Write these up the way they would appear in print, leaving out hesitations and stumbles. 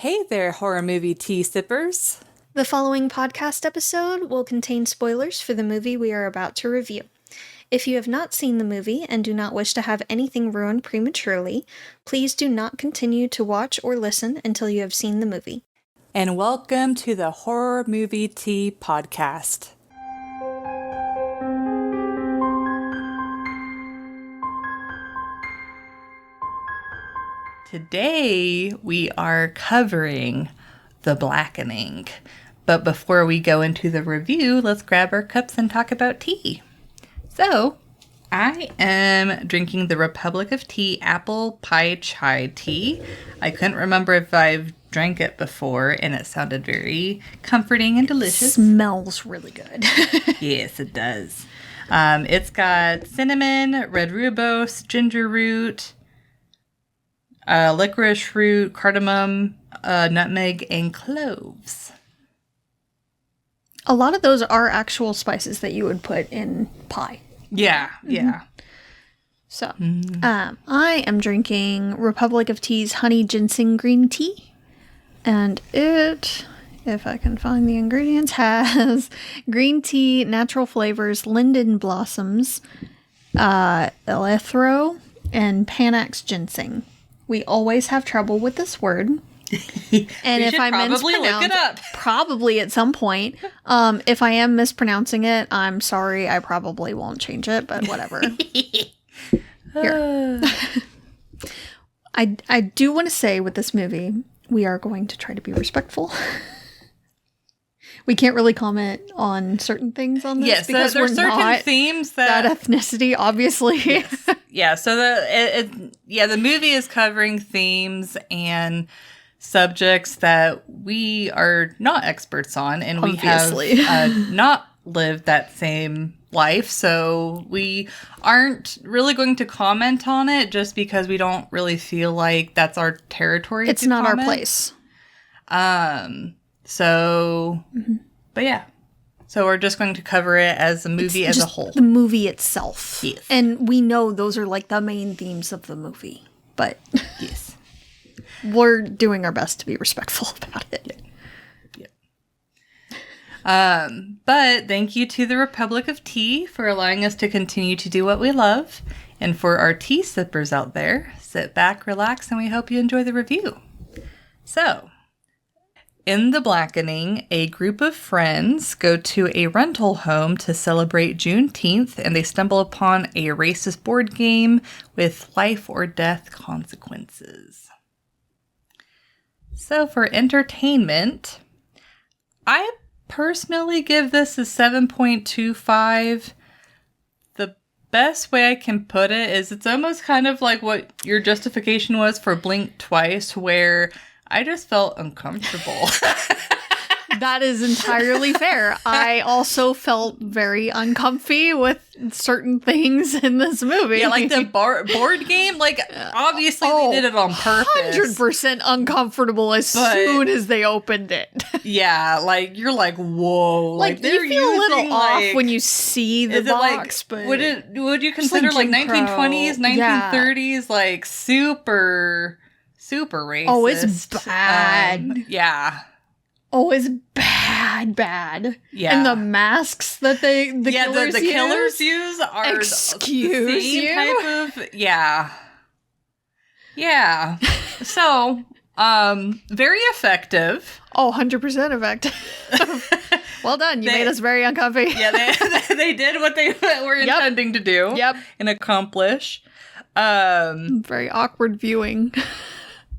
Hey there, horror movie tea sippers. The following podcast episode will contain spoilers for the movie we are about to review. If you have not seen the movie and do not wish to have anything ruined prematurely, please do not continue to watch or listen until you have seen the movie. And welcome to the Horror Movie Tea Podcast. Today, we are covering The Blackening. But before we go into the review, let's grab our cups and talk about tea. So, I am drinking the Republic of Tea Apple Pie Chai Tea. I couldn't remember if I've drank it before, and it sounded very comforting and delicious. Smells really good. Yes, it does. It's got cinnamon, red rooibos, ginger root, licorice root, cardamom, nutmeg, and cloves. A lot of those are actual spices that you would put in pie. Yeah. So, I am drinking Republic of Tea's Honey Ginseng Green Tea. And it, if I can find the ingredients, has green tea, natural flavors, linden blossoms, eleuthero, and Panax ginseng. We always have trouble with this word. And if I mispronounce look it up. Probably at some point. If I am mispronouncing it, I'm sorry. I probably won't change it, but whatever. Here. I do want to say with this movie, we are going to try to be respectful. We can't really comment on certain things on this because there's we're certain not themes that ethnicity, obviously. Yes. Yeah, so the movie is covering themes and subjects that we are not experts on, and Obviously. we have not lived that same life, so we aren't really going to comment on it just because we don't really feel like that's our territory. It's not our place. But yeah. So we're just going to cover it as a movie as a whole. The movie itself. Yes. And we know those are like the main themes of the movie. But Yes. we're doing our best to be respectful about it. But thank you to the Republic of Tea for allowing us to continue to do what we love. And for our tea sippers out there, sit back, relax, and we hope you enjoy the review. So, in The Blackening, a group of friends go to a rental home to celebrate Juneteenth, and they stumble upon a racist board game with life or death consequences. So, for entertainment, I personally give this a 7.25. The best way I can put it is it's almost kind of like what your justification was for Blink Twice, where I just felt uncomfortable. That is entirely fair. I also felt very uncomfy with certain things in this movie. Yeah, like the board game, like obviously they did it on purpose. 100% uncomfortable as soon as they opened it. Yeah, like you're like, whoa. Like you feel a little off when you see the box, but would you consider like 1920s, 1930s, like super racist? Oh, it's bad. Yeah. Oh, it's bad. Yeah. And the masks that the killers use are the same type of Yeah. So, very effective. Oh, 100% effective. Well done. You made us very uncomfy. Yeah, they did what they were intending to do. Yep. And accomplish. Very awkward viewing.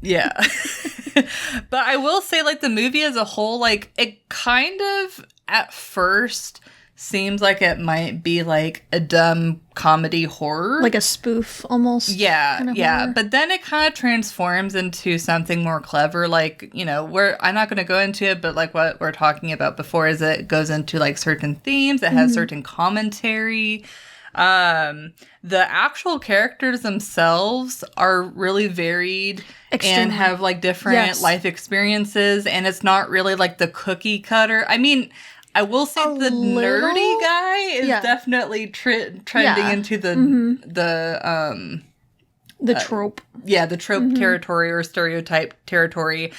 Yeah. But I will say, like, the movie as a whole, like, it kind of, at first, seems like it might be, like, a dumb comedy horror. Like a spoof, almost. Yeah, kind of yeah. But then it kind of transforms into something more clever. Like, you know, I'm not going to go into it, but, like, what we're talking about before is it goes into, like, certain themes. It has certain commentary. The actual characters themselves are really varied. Extremely. And have like different life experiences, and it's not really like the cookie cutter. I mean, I will say nerdy guy is definitely trending into the trope. Yeah, the trope territory or stereotype territory.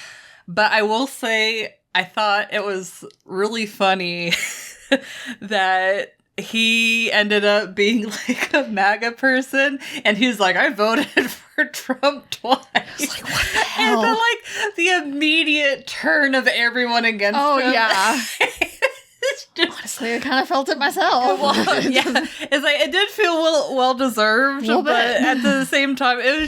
But I will say, I thought it was really funny that he ended up being like a MAGA person, and he's like, I voted for Trump twice. Like, what the hell? And then, like, the immediate turn of everyone against him. Oh, yeah. It's just, honestly, I kind of felt it myself. well, yeah, it's like it did feel well deserved, but at the same time, it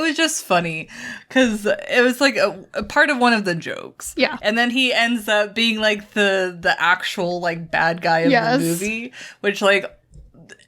was just funny because it was like a part of one of the jokes. Yeah, and then he ends up being like the actual like bad guy of the movie, which like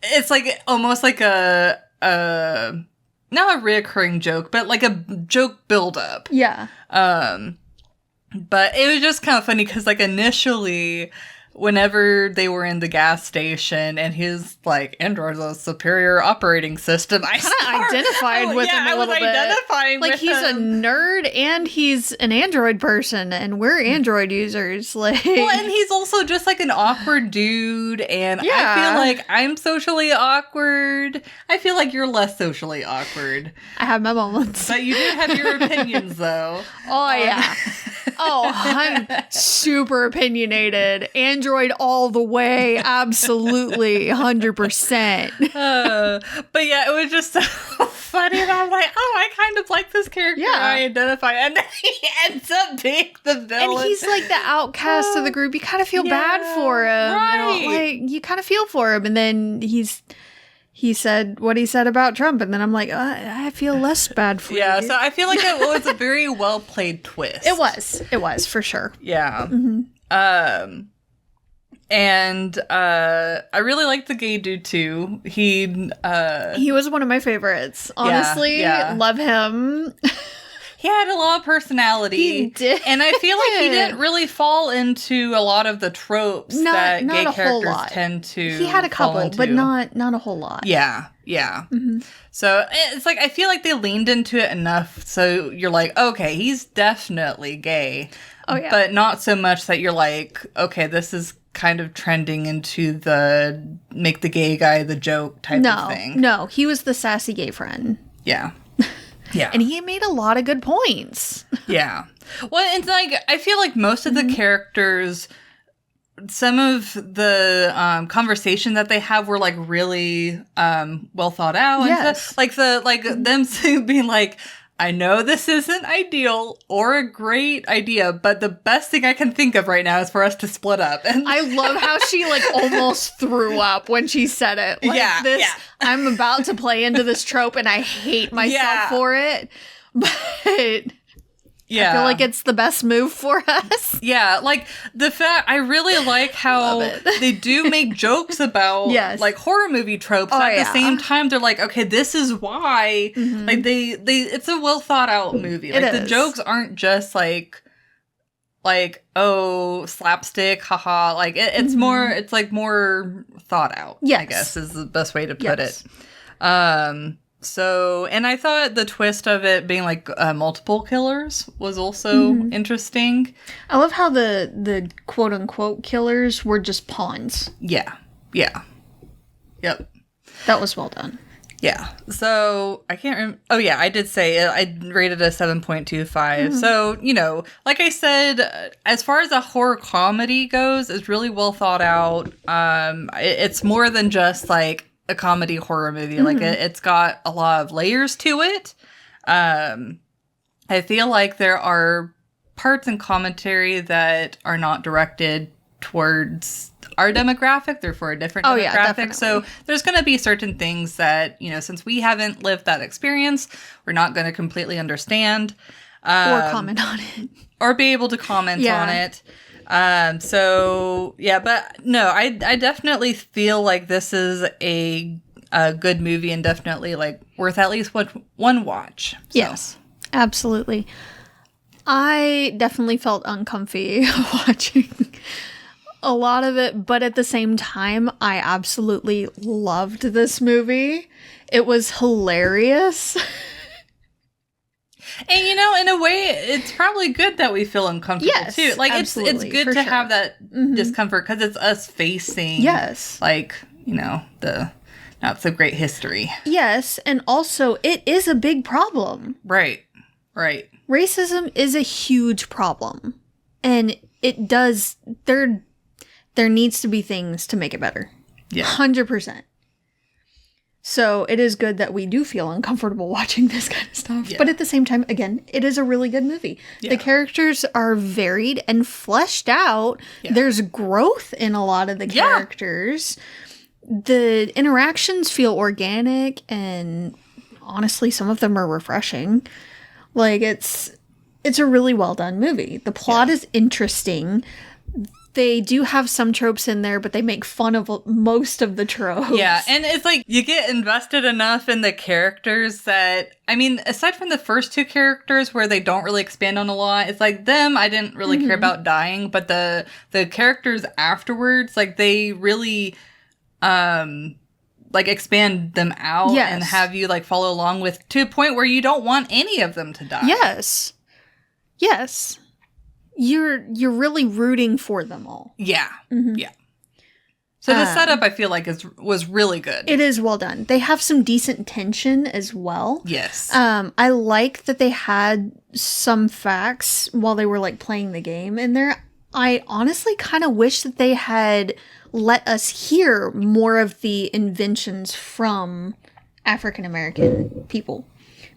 it's like almost like a not a reoccurring joke, but like a joke buildup. Yeah. But it was just kind of funny because like initially, whenever they were in the gas station and he's like, Android's a superior operating system, I kind of identified with him a little bit. Identifying like with he's him. A nerd and he's an Android person, and we're Android users. Like, well, and he's also just like an awkward dude, and I feel like I'm socially awkward. I feel like you're less socially awkward. I have my moments, but you do have your opinions, though. Oh yeah. Oh, I'm super opinionated. Android all the way. Absolutely. 100%. But yeah, it was just so funny. And I'm like, oh, I kind of like this character. Yeah. I identify. And then he ends up being the villain. And he's like the outcast of the group. You kind of feel bad for him. Right. Like, you kind of feel for him. And then he said what he said about Trump, and then I'm like, I feel less bad for you. Yeah, so I feel like it was a very well played twist. It was for sure. Yeah. And I really liked the gay dude too. He was one of my favorites. Honestly, love him. He had a lot of personality. He did. And I feel like he didn't really fall into a lot of the tropes that gay characters tend to. He had a couple, but not a whole lot. Yeah. Yeah. Mm-hmm. So it's like, I feel like they leaned into it enough so you're like, okay, he's definitely gay. Oh, yeah. But not so much that you're like, okay, this is kind of trending into the make the gay guy the joke type of thing. No, he was the sassy gay friend. Yeah. Yeah. And he made a lot of good points. Yeah. Well, it's like, I feel like most of the characters, some of the conversation that they have were like really well thought out. Yes. And stuff. Like them being like, I know this isn't ideal or a great idea, but the best thing I can think of right now is for us to split up. And I love how she like almost threw up when she said it. Like, I'm about to play into this trope and I hate myself for it. But I feel like it's the best move for us. Yeah, like the fact I really like how they do make jokes about like horror movie tropes. But at the same time, they're like, okay, this is why. Mm-hmm. Like they it's a well thought out movie. Like the jokes aren't just like oh, slapstick, haha. Like it's more. It's like more thought out. Yes. I guess is the best way to put it. So, and I thought the twist of it being like multiple killers was also interesting. I love how the quote unquote killers were just pawns. Yeah. Yeah. Yep. That was well done. Yeah. So I can't remember. Oh yeah, I did say it. I rated a 7.25. So, you know, like I said, as far as a horror comedy goes, it's really well thought out. It's more than just like a comedy horror movie. Like it's got a lot of layers to it. I feel like there are parts in commentary that are not directed towards our demographic. They're for a different demographic. Yeah, definitely. So there's going to be certain things that, you know, since we haven't lived that experience, we're not going to completely understand. Or comment on it. Or be able to comment on it. So yeah, but no, I definitely feel like this is a good movie and definitely like worth at least one watch. So. Yes, absolutely. I definitely felt uncomfy watching a lot of it, but at the same time, I absolutely loved this movie. It was hilarious. And, you know, in a way, it's probably good that we feel uncomfortable, too. Like, it's good to have that discomfort because it's us facing, like, you know, the not so great history. Yes, and also, it is a big problem. Right. Right. Racism is a huge problem. And it does, there needs to be things to make it better. Yeah. 100%. So it is good that we do feel uncomfortable watching this kind of stuff. Yeah. But at the same time, again, it is a really good movie. Yeah. The characters are varied and fleshed out. Yeah. There's growth in a lot of the characters. The interactions feel organic, and honestly, some of them are refreshing. Like, it's a really well done movie. The plot is interesting. They do have some tropes in there, but they make fun of most of the tropes. Yeah, and it's like you get invested enough in the characters that, I mean, aside from the first two characters where they don't really expand on a lot, it's like them, I didn't really care about dying, but the characters afterwards, like they really like expand them out and have you like follow along with, to a point where you don't want any of them to die. Yes. You're really rooting for them all. Yeah. Yeah. So the setup, I feel like, was really good. It is well done. They have some decent tension as well. Yes. I like that they had some facts while they were like playing the game in there. I honestly kind of wish that they had let us hear more of the inventions from African American people.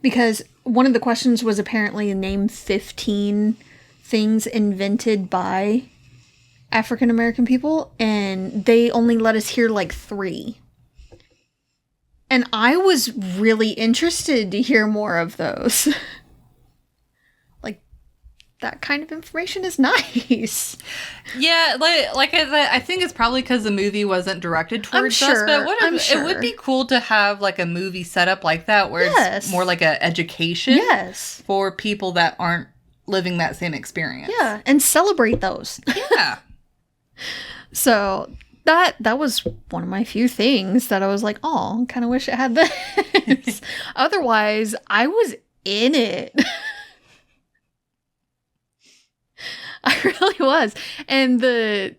Because one of the questions was apparently name 15 things invented by African American people, and they only let us hear like 3. And I was really interested to hear more of those. Like, that kind of information is nice. Yeah, like I think it's probably because the movie wasn't directed towards us, but it would be cool to have like a movie set up like that where it's more like an education for people that aren't living that same experience. Yeah, and celebrate those. Yeah. So that was one of my few things that I was like, oh, I kind of wish it had this. Otherwise, I was in it. I really was. And the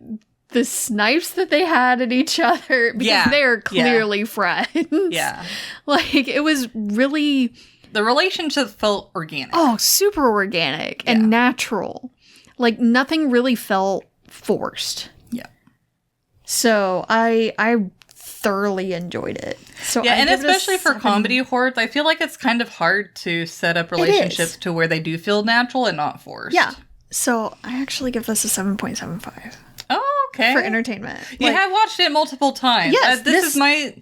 snipes that they had at each other, because they're clearly friends. Yeah. Like, it was really... The relationship felt organic. Oh, super organic and natural. Like, nothing really felt forced. Yeah. So I thoroughly enjoyed it. So yeah, and especially for comedy horrors, I feel like it's kind of hard to set up relationships to where they do feel natural and not forced. Yeah. So I actually give this a 7.75. Oh, okay. For entertainment. You have watched it multiple times. Yes. This is my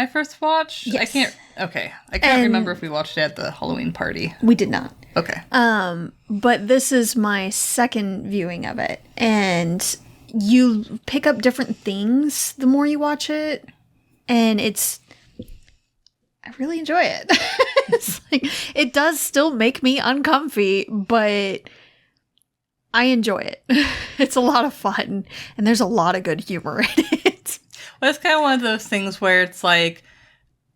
first watch. Yes. I can't remember if we watched it at the Halloween party. We did not. Okay. But this is my second viewing of it, and you pick up different things the more you watch it, and I really enjoy it. It's like, it does still make me uncomfy, but I enjoy it. It's a lot of fun, and there's a lot of good humor in it. Well, it's kind of one of those things where it's like,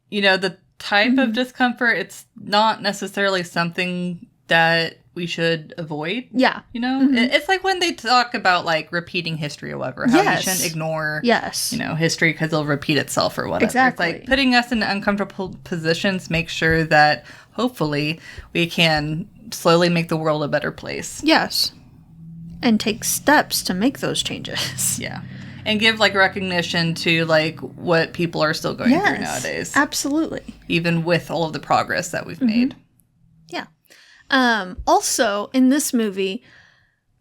you know, the type of discomfort, it's not necessarily something that we should avoid. Yeah. You know? It's like when they talk about, like, repeating history or whatever, how you shouldn't ignore, you know, history because it'll repeat itself or whatever. Exactly. It's like putting us in uncomfortable positions, make sure that, hopefully, we can slowly make the world a better place. Yes. And take steps to make those changes. Yeah. And give, like, recognition to, like, what people are still going through nowadays. Absolutely. Even with all of the progress that we've made. Yeah. Also, in this movie,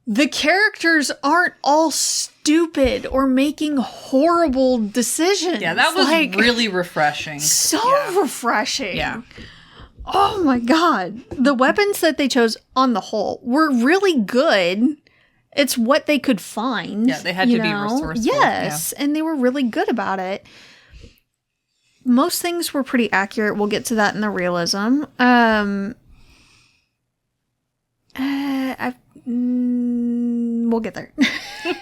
the characters aren't all stupid or making horrible decisions. Yeah, that was like, really refreshing. So refreshing. Yeah. Oh my god. The weapons that they chose on the whole were really good. It's what they could find. Yeah, they had to be resourceful. Yes, and they were really good about it. Most things were pretty accurate. We'll get to that in the realism. We'll get there.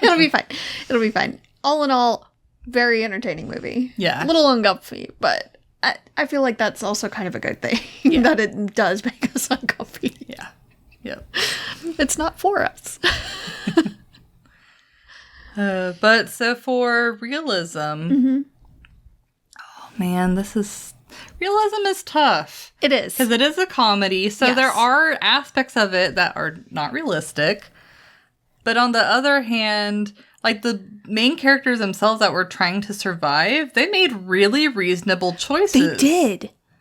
It'll be fine. It'll be fine. All in all, very entertaining movie. Yeah. A little uncomfy, but I feel like that's also kind of a good thing. That it does make us uncomfy. Yeah. Yep. It's not for us. But so for realism, oh man, this is Realism is tough. It is. Because it is a comedy, so Yes. there are aspects of it that are not realistic. But on the other hand, like the main characters themselves that were trying to survive, they made really reasonable choices.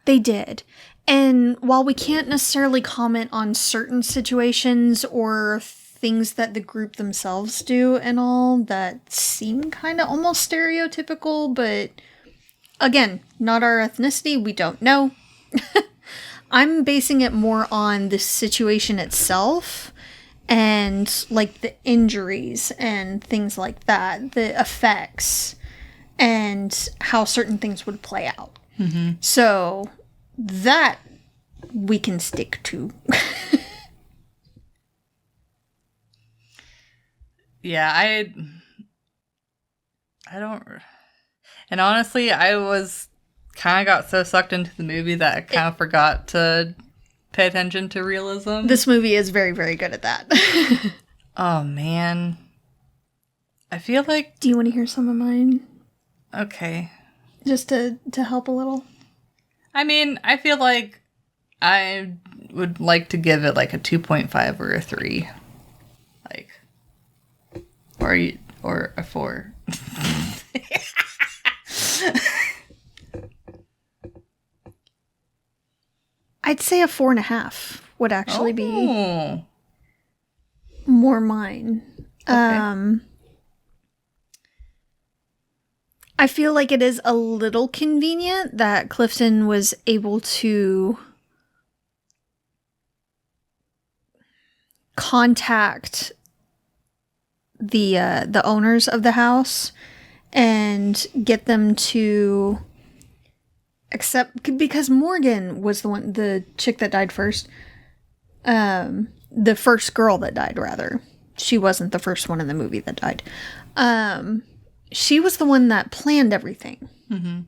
They did. And while we can't necessarily comment on certain situations or things that the group themselves do and all that seem kind of almost stereotypical, but again, not our ethnicity, we don't know. I'm basing it more on the situation itself and like the injuries and things like that, the effects and how certain things would play out. Mm-hmm. So that we can stick to. Yeah, I don't... And honestly, I was kind of got so sucked into the movie that I kind of forgot to pay attention to realism. This movie is very, very good at that. Oh, man. I feel like... Do you want to hear some of mine? Okay. Just to help a little? I mean, I feel like I would like to give it like a 2.5 or a 3. Like... Or a 4. I'd say a 4.5 would actually be Oh. more mine. Okay. I feel like it is a little convenient that Clifton was able to contact the owners of the house and get them to accept, because Morgan was the chick that died first. The first girl that died, rather. She wasn't the first one in the movie that died. She was the one that planned everything. Mm-hmm.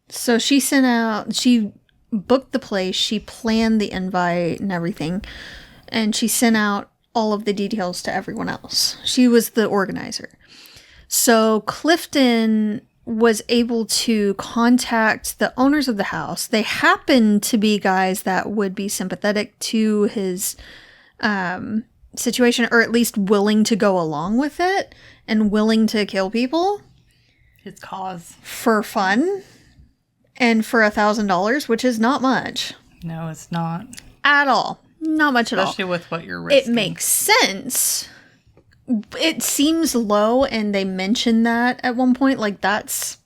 So she booked the place, she planned the invite and everything, and she sent out all of the details to everyone else. She was the organizer. So Clifton was able to contact the owners of the house. They happened to be guys that would be sympathetic to his situation, or at least willing to go along with it and willing to kill people. His cause. For fun. And for $1,000, which is not much. No, it's not. At all. Not much at all. Especially with what you're risking. It makes sense. It seems low, and they mention that at one point. Like, that's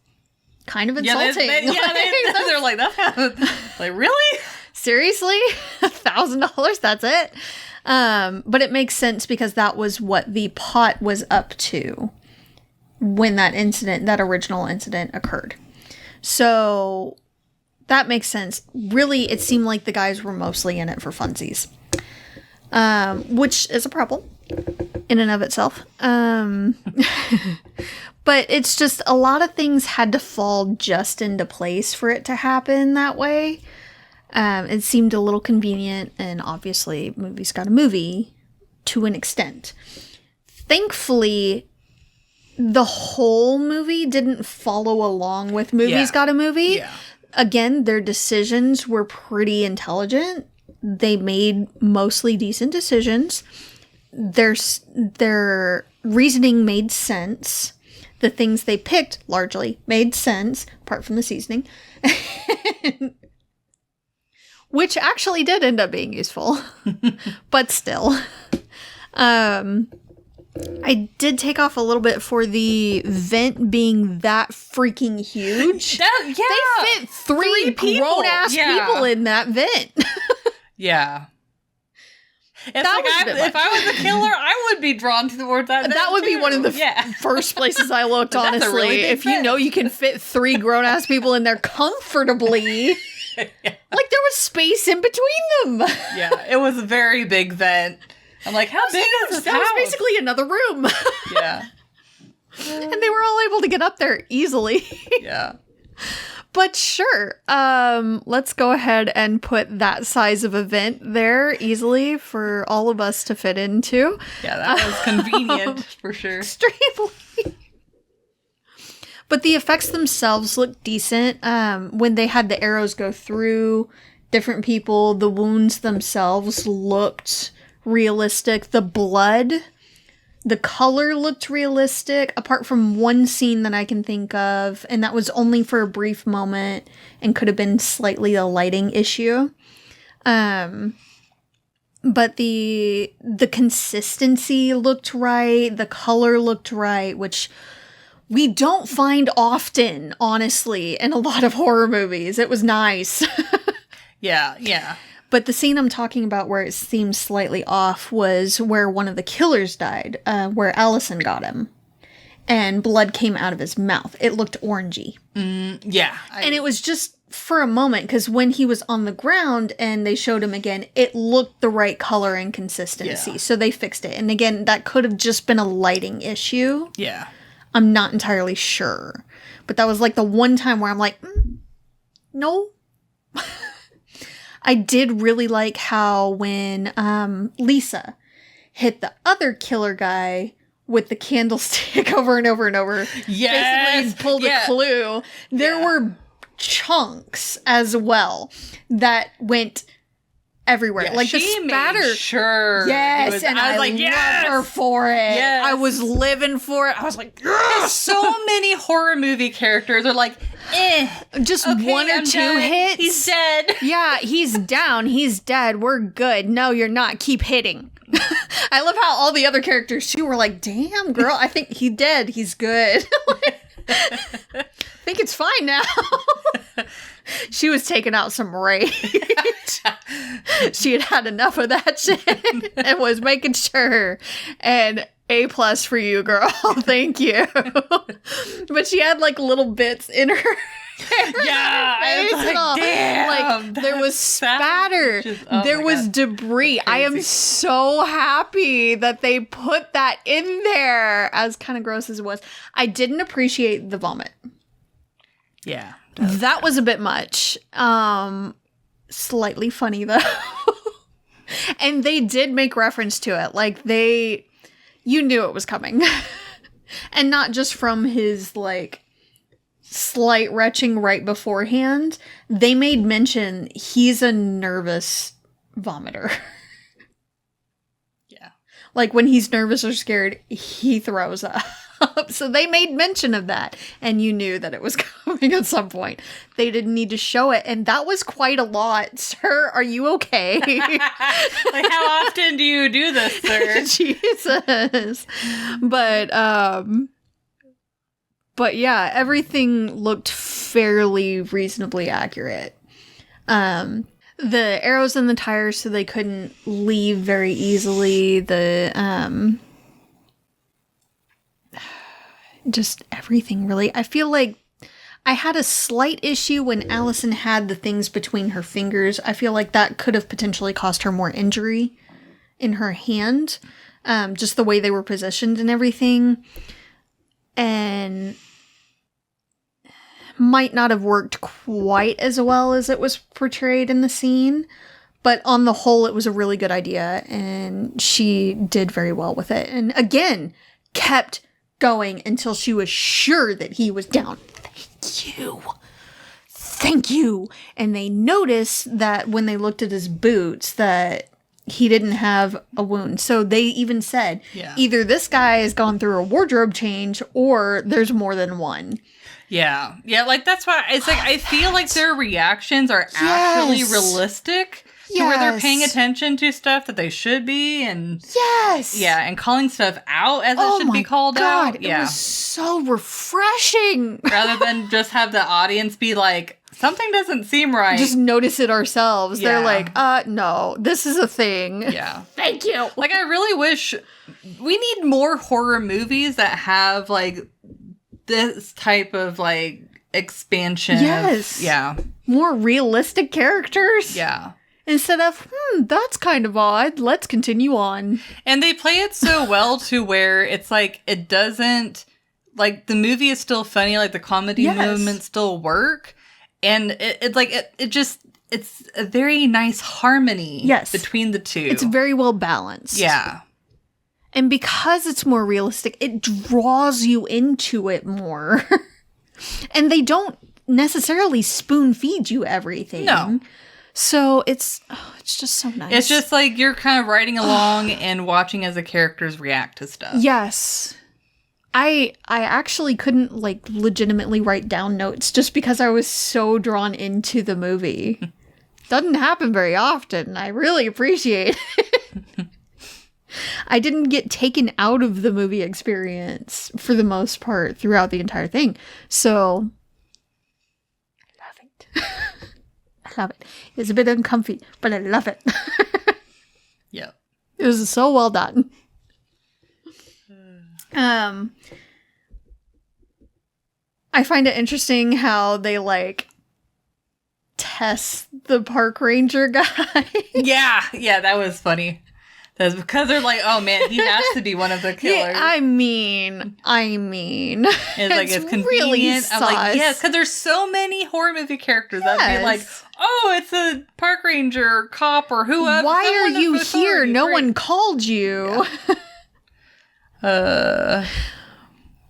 kind of insulting. They're like, that. Like, really? Seriously? $1,000? That's it? But it makes sense because that was what the pot was up to when that original incident occurred. So that makes sense. Really, it seemed like the guys were mostly in it for funsies. Which is a problem in and of itself. But it's just a lot of things had to fall just into place for it to happen that way. It seemed a little convenient, and obviously Movie's Got a Movie to an extent. Thankfully, the whole movie didn't follow along with Movie's Got a Movie. Yeah. Again, their decisions were pretty intelligent. They made mostly decent decisions. Their reasoning made sense. The things they picked largely made sense, apart from the seasoning. Which actually did end up being useful. But still. I did take off a little bit for the vent being that freaking huge. They fit three grown-ass people in that vent. Yeah. If I was a killer, I would be drawn towards that. That would be one of the first places I looked, honestly. Really if you know you can fit 3 grown-ass people in there comfortably. Like, there was space in between them. Yeah, it was a very big vent. I'm like, how big is this house? That was basically another room. Yeah. And they were all able to get up there easily. Yeah. But sure, let's go ahead and put that size of event there easily for all of us to fit into. Yeah, that was convenient for sure. Extremely. But the effects themselves look decent. When they had the arrows go through different people, the wounds themselves looked realistic. The blood, the color looked realistic, apart from one scene that I can think of, and that was only for a brief moment and could have been slightly a lighting issue. But the consistency looked right, the color looked right, which we don't find often, honestly, in a lot of horror movies. It was nice. Yeah. But the scene I'm talking about where it seemed slightly off was where one of the killers died, where Allison got him. And blood came out of his mouth. It looked orangey. Yeah. And it was just for a moment, because when he was on the ground and they showed him again, it looked the right color and consistency. Yeah. So they fixed it. And again, that could have just been a lighting issue. Yeah. I'm not entirely sure. But that was like the one time where I'm like, no. I did really like how when Lisa hit the other killer guy with the candlestick over and over and over. Yes! Basically pulled a clue. There were chunks as well that went everywhere. Yeah, like the spatter. Sure. Yes, and I was like, love her for it. Yes. I was living for it. I was like, yes! So many horror movie characters are like, just okay, one or I'm two done. hits. He's dead. Yeah, he's down. He's dead. We're good. No, you're not. Keep hitting. I love how all the other characters too were like, damn, girl, I think he's dead. He's good. I think it's fine now. She was taking out some rage. She had enough of that shit and was making sure. And A+ for you, girl. Thank you. But she had like little bits in her Yeah, I was like, damn, there was spatter. There was debris. I am so happy that they put that in there, as kind of gross as it was. I didn't appreciate the vomit. Yeah. That was a bit much. Slightly funny, though. And they did make reference to it. Like, you knew it was coming. And not just from his, like, slight retching right beforehand. They made mention he's a nervous vomiter. Yeah. Like, when he's nervous or scared, he throws up. So they made mention of that, and you knew that it was coming at some point. They didn't need to show it, and that was quite a lot. Sir, are you okay? Like, how often do you do this, sir? Jesus. But yeah, everything looked fairly reasonably accurate. The arrows in the tires, so they couldn't leave very easily. Just everything, really. I feel like I had a slight issue when Allison had the things between her fingers. I feel like that could have potentially caused her more injury in her hand. Just the way they were positioned and everything. And might not have worked quite as well as it was portrayed in the scene. But on the whole, it was a really good idea. And she did very well with it. And again, kept going until she was sure that he was down. Thank you. And they noticed that when they looked at his boots that he didn't have a wound. So they even said, either this guy has gone through a wardrobe change or there's more than one. Yeah. Yeah, like that's why it's like I feel like their reactions are actually realistic. To where they're paying attention to stuff that they should be, and and calling stuff out as it should be called out. Yeah, it was so refreshing. Rather than just have the audience be like, something doesn't seem right. Just notice it ourselves. Yeah. They're like, no, this is a thing. Yeah. Thank you. Like, I really wish we need more horror movies that have like this type of like expansion. Yes. More realistic characters. Yeah. Instead of, that's kind of odd. Let's continue on. And they play it so well to where it's like, it doesn't, like, the movie is still funny, like, the comedy movements still work. And it's a very nice harmony between the two. It's very well balanced. Yeah. And because it's more realistic, it draws you into it more. And they don't necessarily spoon feed you everything. No. So it's just so nice. It's just like you're kind of riding along and watching as the characters react to stuff. Yes. I actually couldn't like legitimately write down notes just because I was so drawn into the movie. Doesn't happen very often. I really appreciate it. I didn't get taken out of the movie experience for the most part throughout the entire thing. So I love it. I love it. It's a bit uncomfy, but I love it. Yep. It was so well done. I find it interesting how they like test the park ranger guy. Yeah, that was funny. That's because they're like, oh man, he has to be one of the killers. Yeah, I mean, it's like it's convenient. Really I'm like, yes, because there's so many horror movie characters. Yes. I'd be like, oh, it's a park ranger, or cop, or whoever. Why are you here? No one called you. Yeah.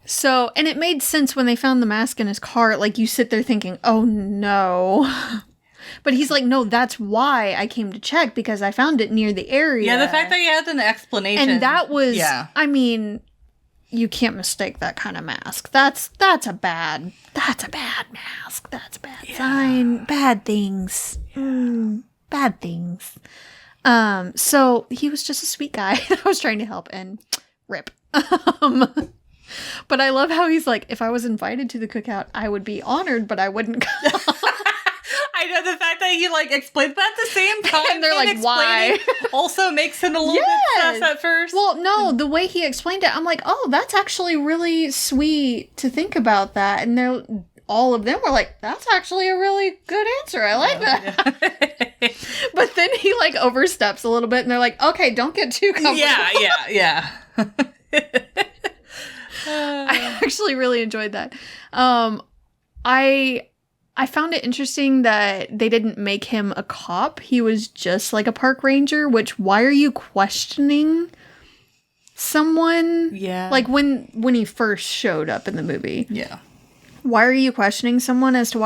So, and it made sense when they found the mask in his car. Like, you sit there thinking, oh no. But he's like, no, that's why I came to check, because I found it near the area. Yeah, the fact that he had an explanation. And that was, I mean, you can't mistake that kind of mask. That's a bad mask. That's a bad sign. Bad things. Bad things. So he was just a sweet guy that I was trying to help, and rip. But I love how he's like, if I was invited to the cookout, I would be honored, but I wouldn't come. I know the fact that he like explains, but at the same time, and they're like, why? Also makes him a little bit sus at first. Well, no, the way he explained it, I'm like, oh, that's actually really sweet to think about that. And all of them were like, that's actually a really good answer. I like that. Yeah. But then he like oversteps a little bit, and they're like, okay, don't get too comfortable. Yeah. I actually really enjoyed that. I found it interesting that they didn't make him a cop. He was just like a park ranger, which, why are you questioning someone? Yeah. Like when he first showed up in the movie. Yeah. Why are you questioning someone as to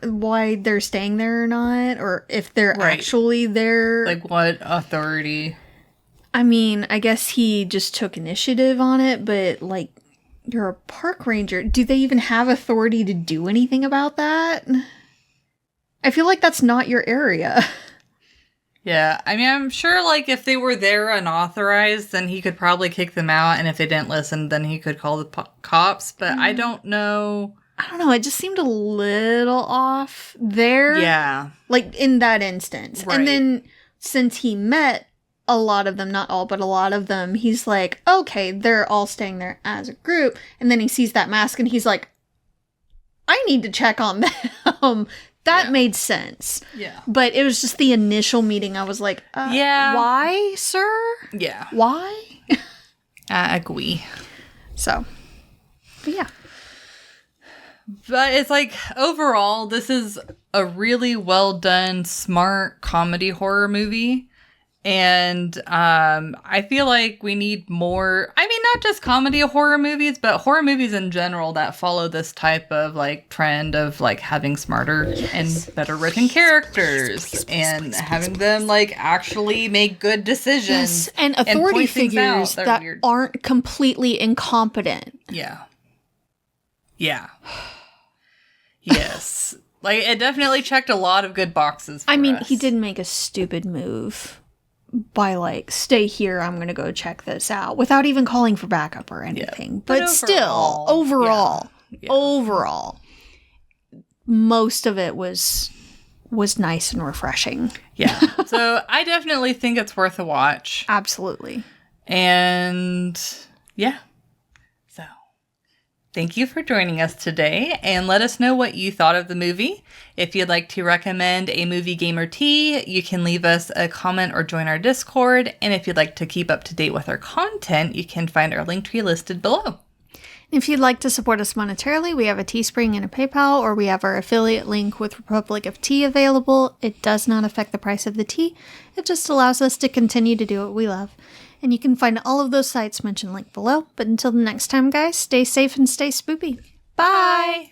why they're staying there or not? Or if they're actually there? Like what authority? I mean, I guess he just took initiative on it, but like, you're a park ranger. Do they even have authority to do anything about that? I feel like that's not your area. Yeah, I mean, I'm sure, like, if they were there unauthorized, then he could probably kick them out, and if they didn't listen, then he could call the cops, but I don't know. I don't know, it just seemed a little off there. Yeah. Like, in that instance. Right. And then, since he met a lot of them, not all, but a lot of them, he's like, okay, they're all staying there as a group. And then he sees that mask and he's like, I need to check on them. That made sense. Yeah. But it was just the initial meeting. I was like, why, sir? Yeah. Why? I agree. So, but yeah. But it's like, overall, this is a really well done, smart comedy horror movie. And I feel like we need more, I mean, not just comedy horror movies, but horror movies in general that follow this type of like trend of like having smarter and better written characters and having them like actually make good decisions. Yes, and authority figures that aren't completely incompetent. Yeah. Yeah. Yes. Like, it definitely checked a lot of good boxes for us. He did make a stupid move by like, stay here, I'm gonna go check this out, without even calling for backup or anything. Yeah. But still, overall, most of it was nice and refreshing. Yeah. So I definitely think it's worth a watch. Absolutely. And yeah. So thank you for joining us today, and let us know what you thought of the movie. If you'd like to recommend a movie, game, or tea, you can leave us a comment or join our Discord. And if you'd like to keep up to date with our content, you can find our link tree listed below. If you'd like to support us monetarily, we have a Teespring and a PayPal, or we have our affiliate link with Republic of Tea available. It does not affect the price of the tea. It just allows us to continue to do what we love. And you can find all of those sites mentioned linked below. But until the next time, guys, stay safe and stay spoopy. Bye!